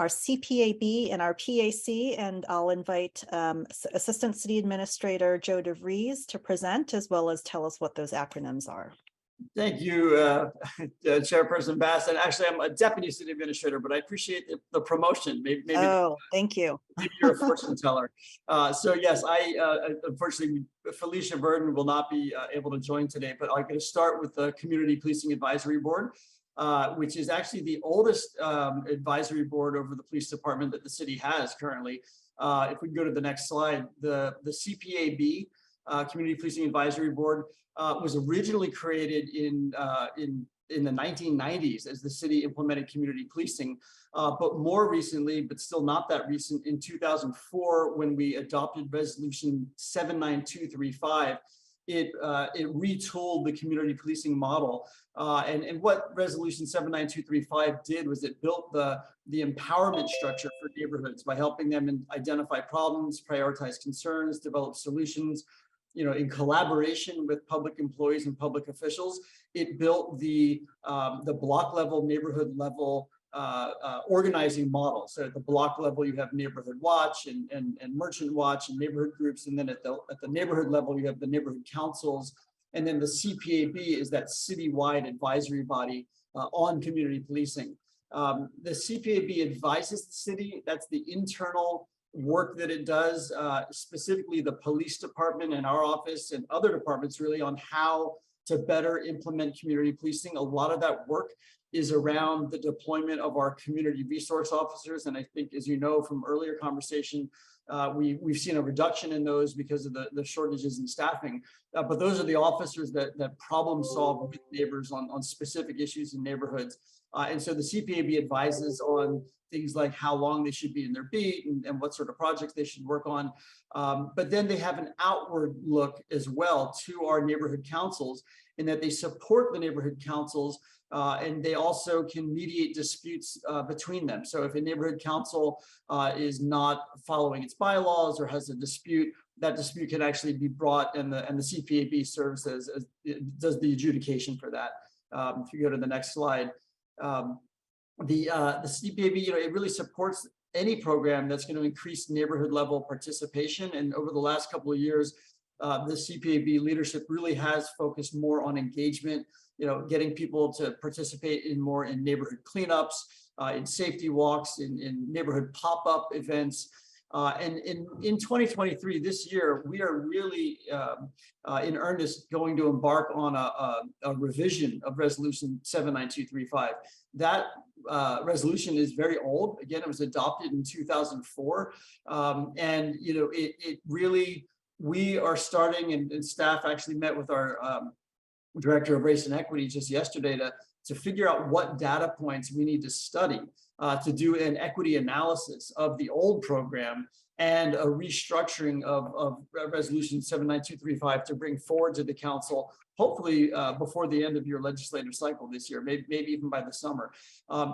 our CPAB and our PAC, and I'll invite Assistant City Administrator Joe DeVries to present, as well as tell us what those acronyms are. Thank you, Chairperson Bass. And actually, I'm a deputy city administrator, but I appreciate the promotion. Maybe thank you. Maybe you're a fortune teller. So yes, unfortunately, Felicia Burden will not be able to join today, but I'm going to start with the Community Policing Advisory Board, which is actually the oldest advisory board over the police department that the city has currently. If we can go to the next slide, the CPAB, Community Policing Advisory Board, was originally created in the 1990s as the city implemented community policing, but more recently, but still not that recent, in 2004, when we adopted Resolution 79235, it retooled the community policing model. And what Resolution 79235 did was it built the empowerment structure for neighborhoods by helping them identify problems, prioritize concerns, develop solutions, in collaboration with public employees and public officials. It built the block level, neighborhood level organizing model. So at the block level, you have neighborhood watch and merchant watch and neighborhood groups. And then at the neighborhood level, you have the neighborhood councils. And then the CPAB is that citywide advisory body on community policing. The CPAB advises the city. That's the internal work that it does, specifically the police department and our office and other departments, really, on how to better implement community policing. A lot of that work is around the deployment of our community resource officers. And I think, as you know from earlier conversation, we've seen a reduction in those because of the shortages in staffing. But those are the officers that problem solve with neighbors on specific issues in neighborhoods. And so the CPAB advises on things like how long they should be in their beat and what sort of projects they should work on. But then they have an outward look as well to our neighborhood councils, in that they support the neighborhood councils and they also can mediate disputes between them. So if a neighborhood council is not following its bylaws or has a dispute, that dispute can actually be brought, and the CPAB serves as does the adjudication for that. If you go to the next slide. The CPAB, it really supports any program that's going to increase neighborhood level participation. And over the last couple of years, the CPAB leadership really has focused more on engagement, getting people to participate in neighborhood cleanups, in safety walks, in neighborhood pop-up events. And in 2023, this year, we are really in earnest going to embark on a revision of Resolution 79235. That resolution is very old. Again, it was adopted in 2004. And, it really, we are starting, and staff actually met with our Director of Race and Equity just yesterday to figure out what data points we need to study to do an equity analysis of the old program and a restructuring of Resolution 79235 to bring forward to the council, hopefully before the end of your legislative cycle this year, maybe even by the summer.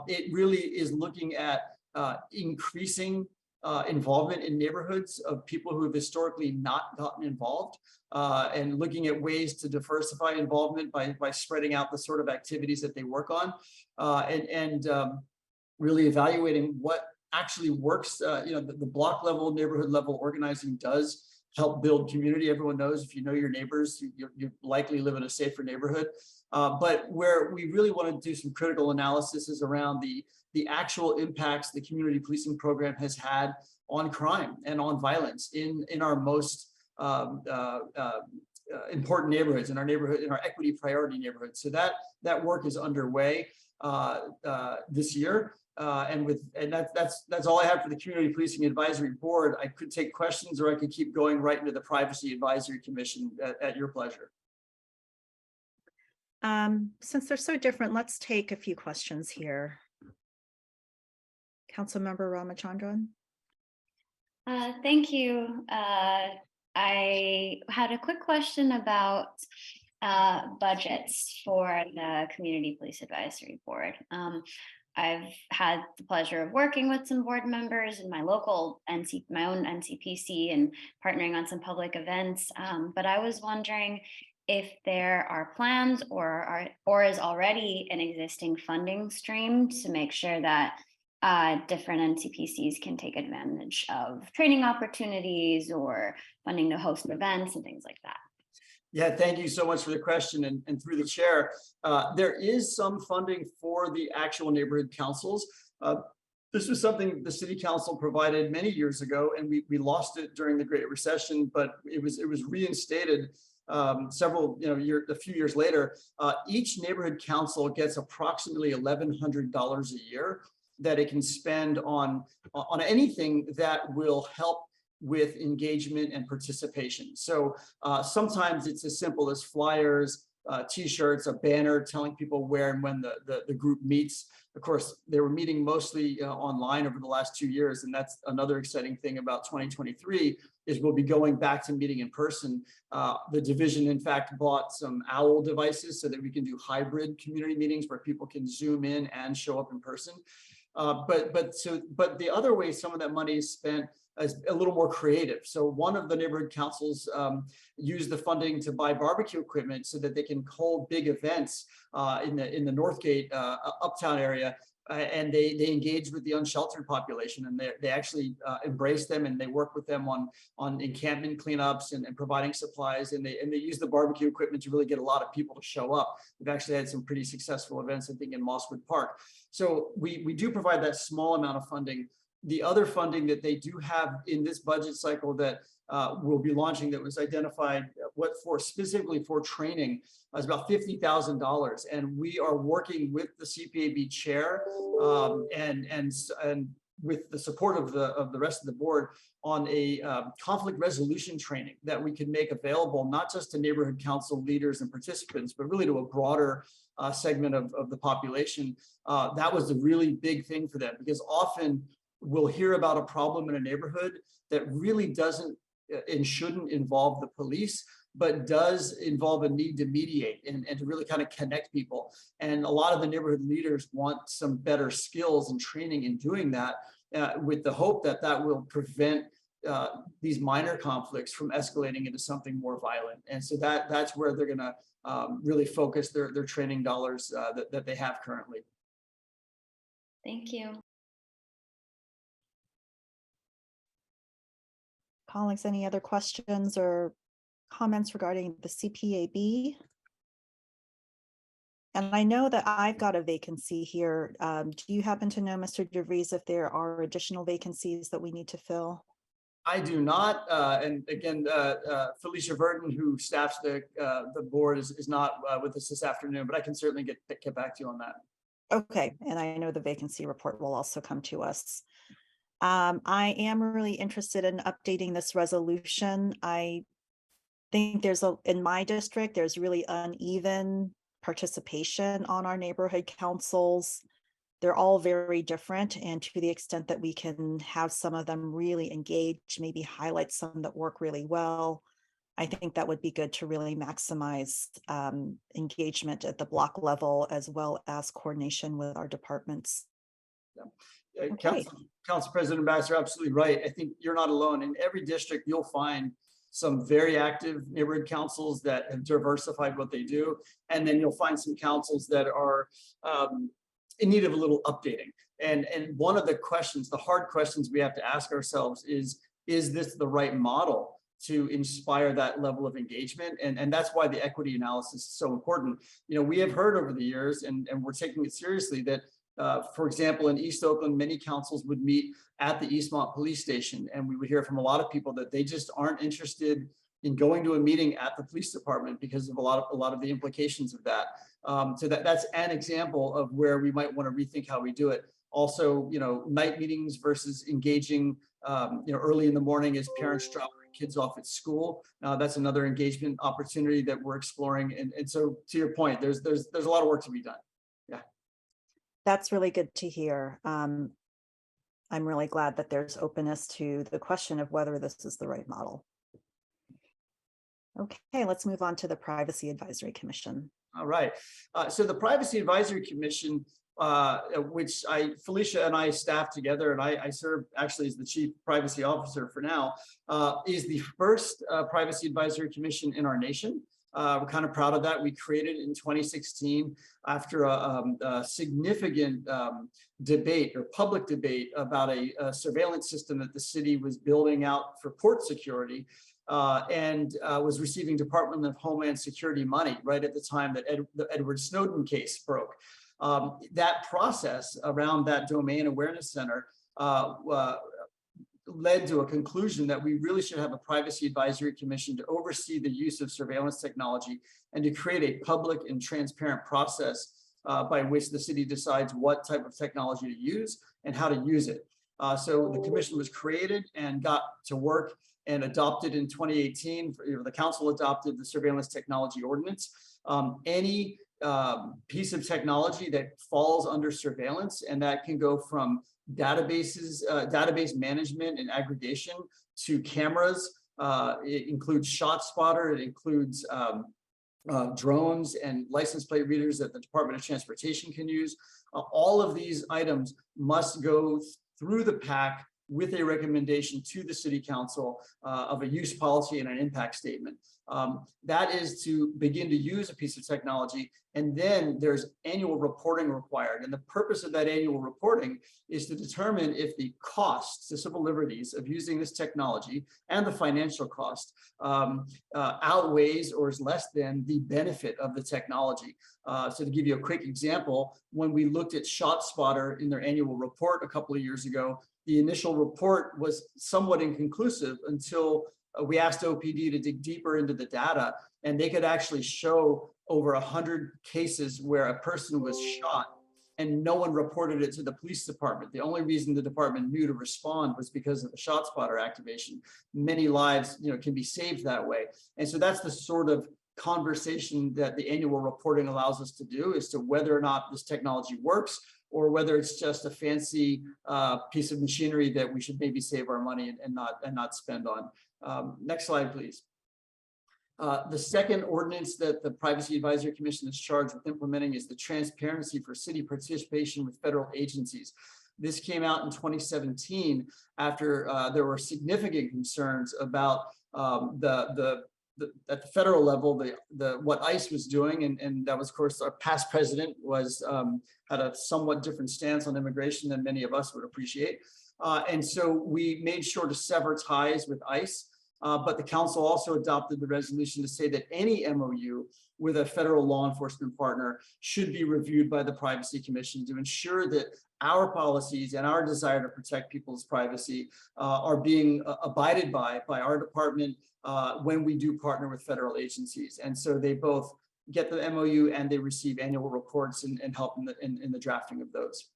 It really is looking at increasing involvement in neighborhoods of people who have historically not gotten involved, and looking at ways to diversify involvement by spreading out the sort of activities that they work on, and really evaluating what actually works. The block level, neighborhood level organizing does help build community. Everyone knows if you know your neighbors, you likely live in a safer neighborhood. But where we really want to do some critical analysis is around the actual impacts the community policing program has had on crime and on violence in our most important neighborhoods, in our equity priority neighborhoods. So that work is underway this year. And that's all I have for the Community Policing Advisory Board. I could take questions, or I could keep going right into the Privacy Advisory Commission at your pleasure. Since they're so different, let's take a few questions here. Councilmember Ramachandran. Thank you. I had a quick question about budgets for the Community Police Advisory Board. I've had the pleasure of working with some board members in my local my own NCPC, and partnering on some public events. But I was wondering if there are plans or is already an existing funding stream to make sure that different NCPCs can take advantage of training opportunities or funding to host events and things like that. Yeah, thank you so much for the question. And through the chair, there is some funding for the actual neighborhood councils. This was something the city council provided many years ago, and we lost it during the Great Recession, but it was reinstated a few years later. Each neighborhood council gets approximately $1,100 a year that it can spend on anything that will help with engagement and participation. So sometimes it's as simple as flyers, t-shirts, a banner telling people where and when the group meets. Of course, they were meeting mostly online over the last 2 years, and that's another exciting thing about 2023 is we'll be going back to meeting in person. The division, in fact, bought some OWL devices so that we can do hybrid community meetings where people can Zoom in and show up in person. But the other way some of that money is spent is a little more creative. So one of the neighborhood councils used the funding to buy barbecue equipment so that they can hold big events in the Northgate uptown area. And they engage with the unsheltered population, and they actually embrace them, and they work with them on encampment cleanups and providing supplies, and they use the barbecue equipment to really get a lot of people to show up. We've actually had some pretty successful events, I think, in Mosswood Park. So we do provide that small amount of funding. The other funding that they do have in this budget cycle that we'll be launching, that was identified specifically for training, is about $50,000, and we are working with the CPAB chair and with the support of the rest of the board on a conflict resolution training that we can make available not just to neighborhood council leaders and participants, but really to a broader segment of the population. That was a really big thing for them, because often we'll hear about a problem in a neighborhood that really doesn't and shouldn't involve the police, but does involve a need to mediate and to really kind of connect people. And a lot of the neighborhood leaders want some better skills and training in doing that, with the hope that that will prevent these minor conflicts from escalating into something more violent. And so that's where they're gonna really focus their training dollars that they have currently. Thank you. Colleagues, any other questions or comments regarding the CPAB? And I know that I've got a vacancy here. Do you happen to know, Mr. DeVries, if there are additional vacancies that we need to fill? I do not. And again, Felicia Verdon, who staffs the board, is not with us this afternoon, but I can certainly get back to you on that. Okay, and I know the vacancy report will also come to us. I am really interested in updating this resolution. I think in my district, there's really uneven participation on our neighborhood councils. They're all very different, and to the extent that we can have some of them really engage, maybe highlight some that work really well, I think that would be good to really maximize engagement at the block level, as well as coordination with our departments. Yeah. Okay. Council President Ambassador, absolutely right. I think you're not alone. In every district, you'll find some very active neighborhood councils that have diversified what they do. And then you'll find some councils that are in need of a little updating. And one of the questions, the hard questions we have to ask ourselves is this the right model to inspire that level of engagement? And that's why the equity analysis is so important. You know, we have heard over the years, and we're taking it seriously, that for example, in East Oakland, many councils would meet at the Eastmont Police Station, and we would hear from a lot of people that they just aren't interested in going to a meeting at the police department because of a lot of the implications of that. So that's an example of where we might want to rethink how we do it. Also, you know, night meetings versus engaging, early in the morning as parents drop their kids off at school. That's another engagement opportunity that we're exploring. And so, to your point, there's a lot of work to be done. Yeah. That's really good to hear. I'm really glad that there's openness to the question of whether this is the right model. Okay, let's move on to the Privacy Advisory Commission. All right. So the Privacy Advisory Commission, which Felicia and I staff together, and I serve actually as the Chief Privacy Officer for now, is the first Privacy Advisory Commission in our nation. We're kind of proud of that. We created it in 2016 after a significant debate or public debate about a surveillance system that the city was building out for port security, and was receiving Department of Homeland Security money right at the time that the Edward Snowden case broke. That process around that domain awareness center led to a conclusion that we really should have a privacy advisory commission to oversee the use of surveillance technology and to create a public and transparent process by which the city decides what type of technology to use and how to use it. So the commission was created and got to work and adopted in 2018. The council adopted the surveillance technology ordinance. Any piece of technology that falls under surveillance, and that can go from databases, database management and aggregation to cameras. It includes ShotSpotter, it includes drones and license plate readers that the Department of Transportation can use. All of these items must go through the PAC with a recommendation to the City Council of a use policy and an impact statement. That is to begin to use a piece of technology, and then there's annual reporting required. And the purpose of that annual reporting is to determine if the costs to civil liberties of using this technology and the financial cost outweighs or is less than the benefit of the technology. So to give you a quick example, when we looked at ShotSpotter in their annual report a couple of years ago, the initial report was somewhat inconclusive until we asked OPD to dig deeper into the data, and they could actually show over 100 cases where a person was shot and no one reported it to the police department. The only reason the department knew to respond was because of the ShotSpotter activation. Many lives, can be saved that way. And so that's the sort of conversation that the annual reporting allows us to do, as to whether or not this technology works, or whether it's just a fancy piece of machinery that we should maybe save our money and not spend on. Next slide, please. The second ordinance that the Privacy Advisory Commission is charged with implementing is the transparency for city participation with federal agencies. This came out in 2017 after there were significant concerns about at the federal level, what ICE was doing, and that was, of course, our past president was had a somewhat different stance on immigration than many of us would appreciate. And so we made sure to sever ties with ICE, but the council also adopted the resolution to say that any MOU with a federal law enforcement partner should be reviewed by the Privacy Commission to ensure that our policies and our desire to protect people's privacy are being abided by our department when we do partner with federal agencies. And so they both get the MOU and they receive annual reports and help in the drafting of those.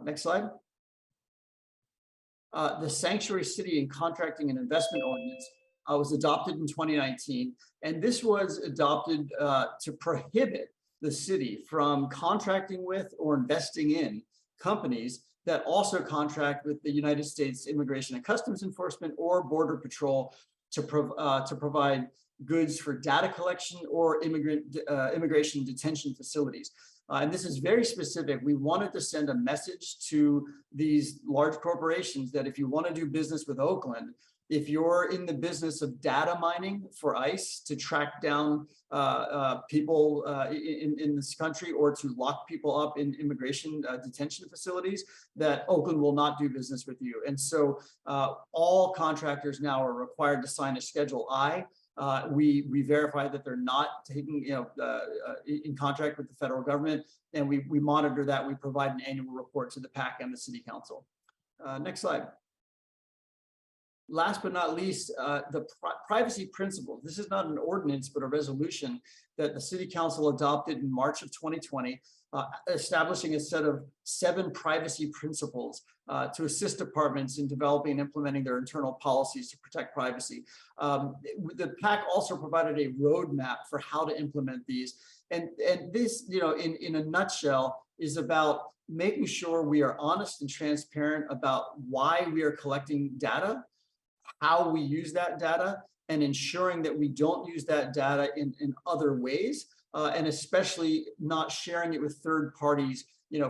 Next slide. The Sanctuary City and Contracting and Investment Ordinance was adopted in 2019, and this was adopted to prohibit the city from contracting with or investing in companies that also contract with the United States Immigration and Customs Enforcement or Border Patrol to provide goods for data collection or immigration detention facilities. And this is very specific. We wanted to send a message to these large corporations that if you want to do business with Oakland, if you're in the business of data mining for ICE to track down people in this country, or to lock people up in immigration detention facilities, that Oakland will not do business with you. And so all contractors now are required to sign a Schedule I. We verify that they're not taking, in contract with the federal government, and we monitor that. We provide an annual report to the PAC and the City Council. Next slide. Last but not least, the privacy principles. This is not an ordinance, but a resolution that the City Council adopted in March of 2020, establishing a set of 7 privacy principles to assist departments in developing and implementing their internal policies to protect privacy. The PAC also provided a roadmap for how to implement these. And this, in a nutshell, is about making sure we are honest and transparent about why we are collecting data, how we use that data, and ensuring that we don't use that data in other ways, and especially not sharing it with third parties,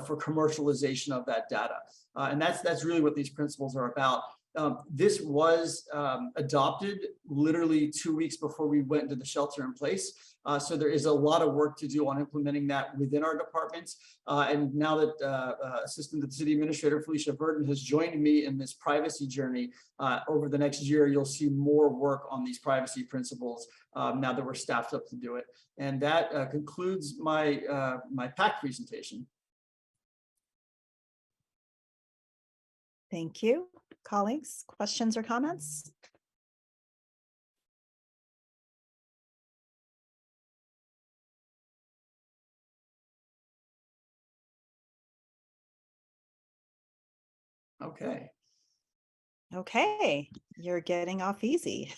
for commercialization of that data. And that's really what these principles are about. This was adopted literally 2 weeks before we went into the shelter in place. So there is a lot of work to do on implementing that within our departments. And now that Assistant City Administrator Felicia Burton has joined me in this privacy journey, over the next year, you'll see more work on these privacy principles now that we're staffed up to do it. And that concludes my my PAC presentation. Thank you. Colleagues, questions or comments? Okay. Okay, you're getting off easy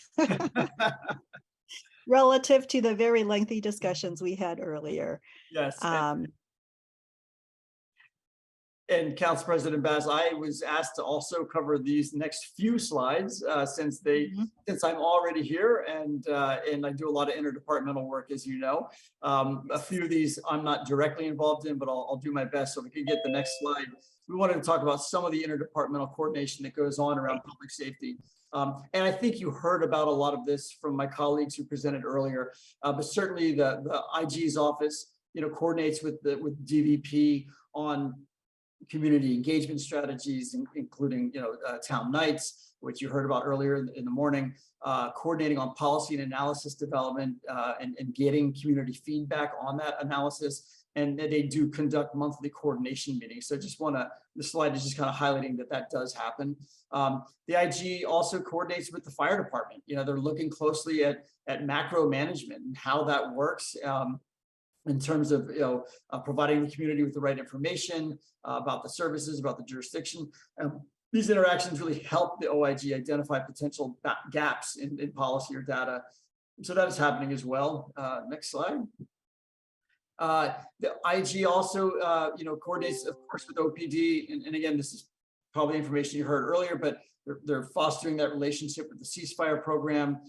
relative to the very lengthy discussions we had earlier. Yes. And Council President Baz, I was asked to also cover these next few slides since I'm already here and I do a lot of interdepartmental work, as you know. A few of these I'm not directly involved in, but I'll do my best. So if we could get the next slide. We wanted to talk about some of the interdepartmental coordination that goes on around public safety. And I think you heard about a lot of this from my colleagues who presented earlier, but certainly the IG's office, coordinates with DVP on community engagement strategies, including town nights, which you heard about earlier in the morning, coordinating on policy and analysis development and getting community feedback on that analysis. And they do conduct monthly coordination meetings. So just the slide is just kind of highlighting that does happen. The IG also coordinates with the fire department. They're looking closely at macro management and how that works. In terms of providing the community with the right information about the services, about the jurisdiction. These interactions really help the OIG identify potential gaps in policy or data. So that is happening as well. Next slide. The IG also coordinates, of course, with OPD. And again, this is probably information you heard earlier, but they're fostering that relationship with the ceasefire program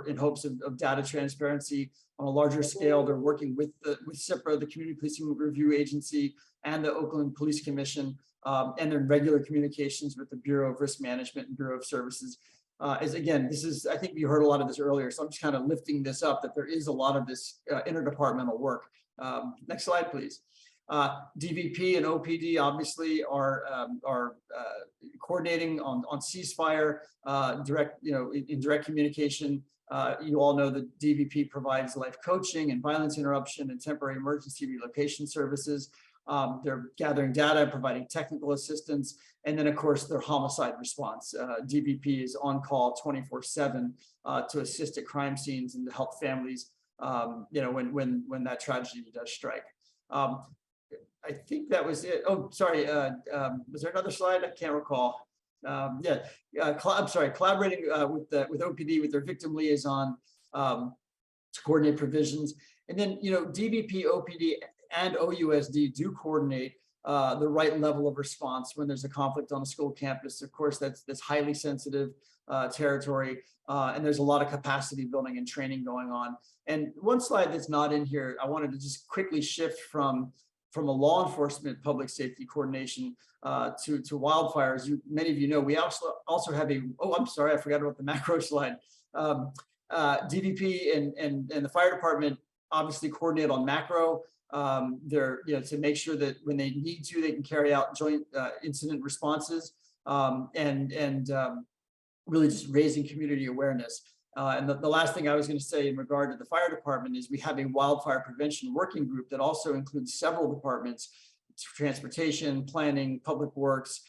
in hopes of data transparency on a larger scale. They're working with CIPRA, the Community Policing Review Agency, and the Oakland Police Commission, and they're in regular communications with the Bureau of Risk Management and Bureau of Services. I think you heard a lot of this earlier, so I'm just kind of lifting this up, that there is a lot of this interdepartmental work. Next slide, please. DVP and OPD obviously are coordinating on ceasefire, in direct communication. You all know that DVP provides life coaching and violence interruption and temporary emergency relocation services. They're gathering data, providing technical assistance, and then of course their homicide response. DVP is on call 24/7 to assist at crime scenes and to help families, when that tragedy does strike. I think that was it. Oh, sorry. Was there another slide? I can't recall. I'm sorry. Collaborating with OPD, with their victim liaison, to coordinate provisions, and then DVP, OPD, and OUSD do coordinate the right level of response when there's a conflict on a school campus. Of course, that's highly sensitive territory, and there's a lot of capacity building and training going on. And one slide that's not in here, I wanted to just quickly shift from a law enforcement public safety coordination to wildfires. Many of you know, we also have I'm sorry, I forgot about the macro slide. DVP and the fire department obviously coordinate on macro. They're to make sure that when they need to, they can carry out joint incident responses and really just raising community awareness. And the last thing I was going to say in regard to the fire department is we have a wildfire prevention working group that also includes several departments: transportation, planning, public works,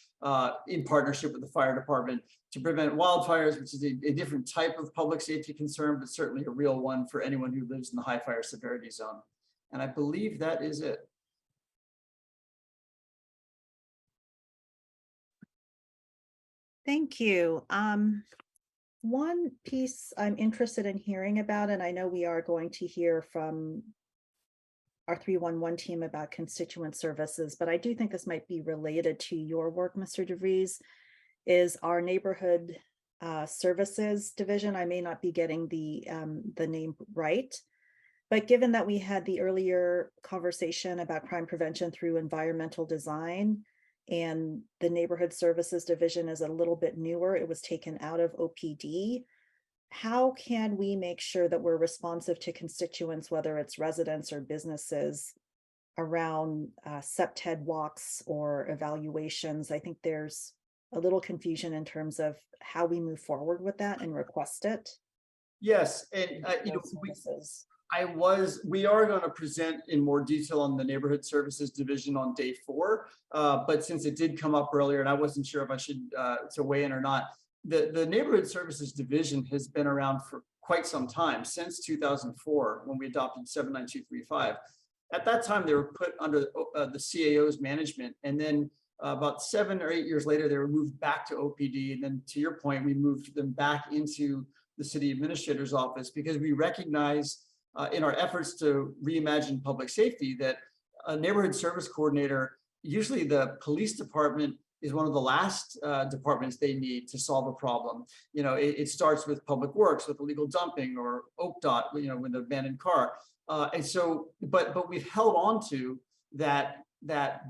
in partnership with the fire department to prevent wildfires, which is a different type of public safety concern, but certainly a real one for anyone who lives in the high fire severity zone. And I believe that is it. Thank you. One piece I'm interested in hearing about, and I know we are going to hear from our 311 team about constituent services, but I do think this might be related to your work, Mr. DeVries, is our neighborhood services division. I may not be getting the name right, but given that we had the earlier conversation about crime prevention through environmental design, and the Neighborhood Services Division is a little bit newer. It was taken out of OPD. How can we make sure that we're responsive to constituents, whether it's residents or businesses, around CPTED walks or evaluations? I think there's a little confusion in terms of how we move forward with that and request it. Yes, and we are going to present in more detail on the Neighborhood Services Division on day 4. But since it did come up earlier and I wasn't sure if I should to weigh in or not, the Neighborhood Services Division has been around for quite some time, since 2004, when we adopted 79235. At that time, they were put under the CAO's management, and then about 7 or 8 years later, they were moved back to OPD. And then, to your point, we moved them back into the city administrator's office because we recognize in our efforts to reimagine public safety that a neighborhood service coordinator, usually the police department, is one of the last departments they need to solve a problem. You know, it starts with public works, with illegal dumping, or OPDOT, you know, with the abandoned car. And so, but we've held on to that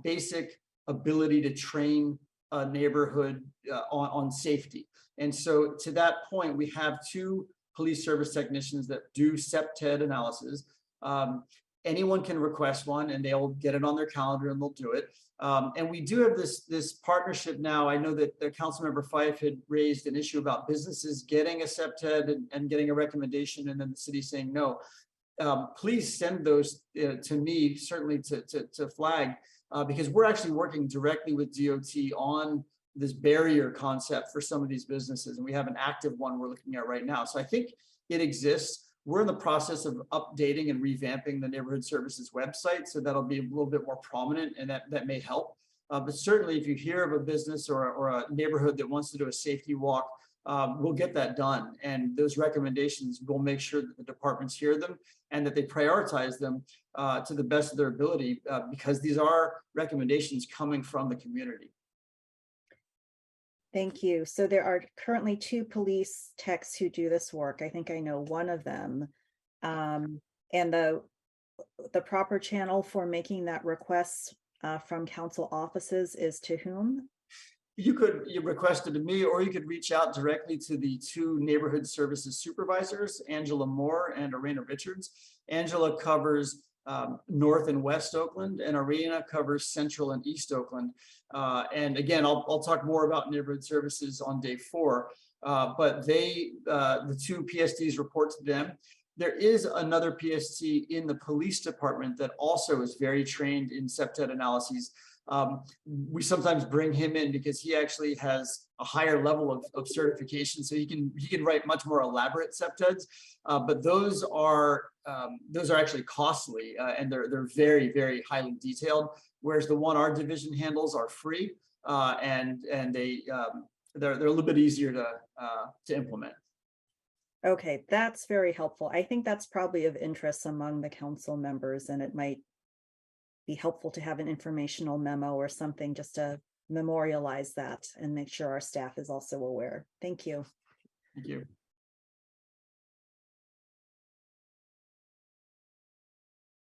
basic ability to train a neighborhood on safety. And so, to that point, we have 2 police service technicians that do CPTED analysis. Anyone can request one, and they'll get it on their calendar, and they'll do it. And we do have this partnership now. I know that the Councilmember Fife had raised an issue about businesses getting a CPTED and getting a recommendation, and then the city saying no. Please send those to me, certainly to flag, because we're actually working directly with DOT on this barrier concept for some of these businesses. And we have an active one we're looking at right now. So I think it exists. We're in the process of updating and revamping the neighborhood services website, so that'll be a little bit more prominent, and that may help. But certainly if you hear of a business or a neighborhood that wants to do a safety walk, we'll get that done. And those recommendations, we'll make sure that the departments hear them and that they prioritize them to the best of their ability, because these are recommendations coming from the community. Thank you. So there are currently 2 police techs who do this work. I think I know one of them. And the proper channel for making that request from council offices is to whom? You request it to me, or you could reach out directly to the 2 neighborhood services supervisors, Angela Moore and Arena Richards. Angela covers North and West Oakland, and Arena covers Central and East Oakland. And again, I'll talk more about neighborhood services on day 4, but the 2 PSDs report to them. There is another PSD in the police department that also is very trained in CPTED analyses. We sometimes bring him in because he actually has a higher level of certification, so he can write much more elaborate CPTEDs. But those are actually costly, and they're very, very highly detailed. Whereas the one our division handles are free, and they're a little bit easier to implement. Okay, that's very helpful. I think that's probably of interest among the council members, and it might be helpful to have an informational memo or something just to memorialize that and make sure our staff is also aware. Thank you. Thank you.